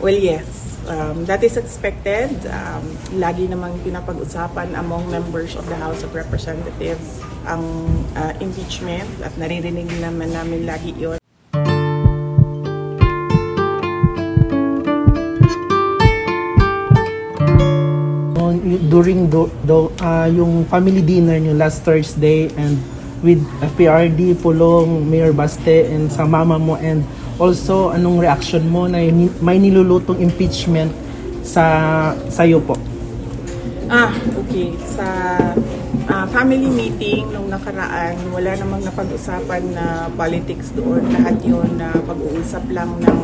Well, yes. That is expected. Lagi namang pinapag-usapan among members of the House of Representatives ang impeachment at naririnig naman namin lagi yon. During yung family dinner niyo last Thursday and with FPRD, Pulong, Mayor Baste, and sa mama mo, and also anong reaction mo na may nilulutong impeachment sa'yo po? Okay. Sa family meeting nung nakaraan, wala namang napag-usapan na politics doon. Lahat yun na pag-uusap lang ng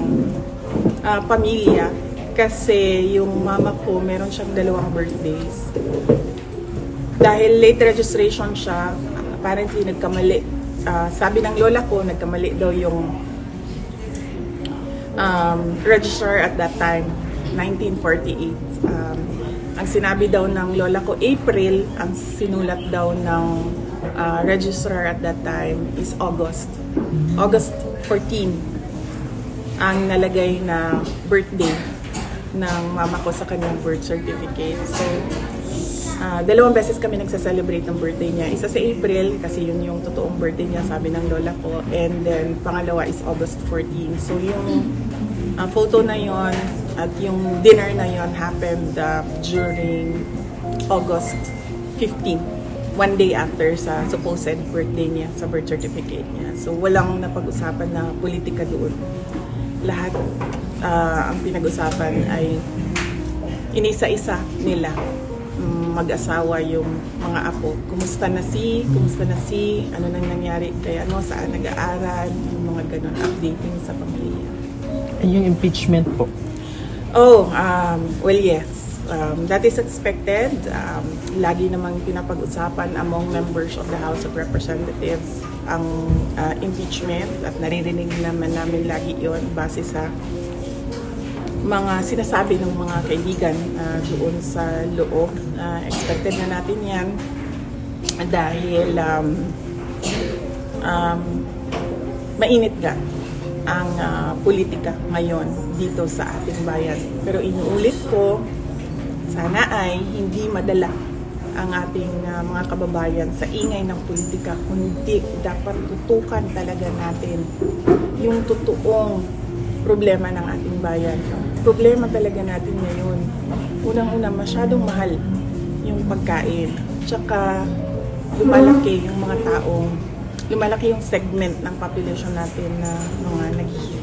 pamilya. Kasi yung mama ko, meron siyang 2 birthdays. Dahil late registration siya, apparently nagkamali. Sabi ng lola ko, nagkamali daw yung registrar at that time, 1948. Ang sinabi daw ng lola ko, April, ang sinulat daw ng registrar at that time is August. August 14 ang nalagay na birthday ng mama ko sa kanyang birth certificate. So, 2 beses kami nagsa-celebrate ng birthday niya. Isa sa April, kasi yun yung totoong birthday niya, sabi ng lola ko. And then, pangalawa is August 14. So, yung photo na yon at yung dinner na yon happened during August 15. 1 day after sa supposed birthday niya, sa birth certificate niya. So, walang napag-usapan na politika doon. Lahat ang pinag-usapan ay inisa-isa nila mag-asawa yung mga apo. Kumusta na si, ano nang nangyari kay saan nag-aaral, yung mga ganun, updating sa pamilya. And yung impeachment po? Well, yes. That is expected. Lagi namang pinapag-usapan among members of the House of Representatives ang impeachment at naririnig naman namin lagi yon base sa mga sinasabi ng mga kaibigan doon sa loob. Expected na natin yan dahil mainit ka ang politika ngayon dito sa ating bayan. Pero inuulit ko, sana ay hindi madala ang ating mga kababayan sa ingay ng politika, kundi dapat tutukan talaga natin yung totoong problema ng ating bayan. Problema talaga natin ngayon, unang-una masyadong mahal yung pagkain. Tsaka lumalaki yung mga taong, lumalaki yung segment ng population natin na mga naghihirap.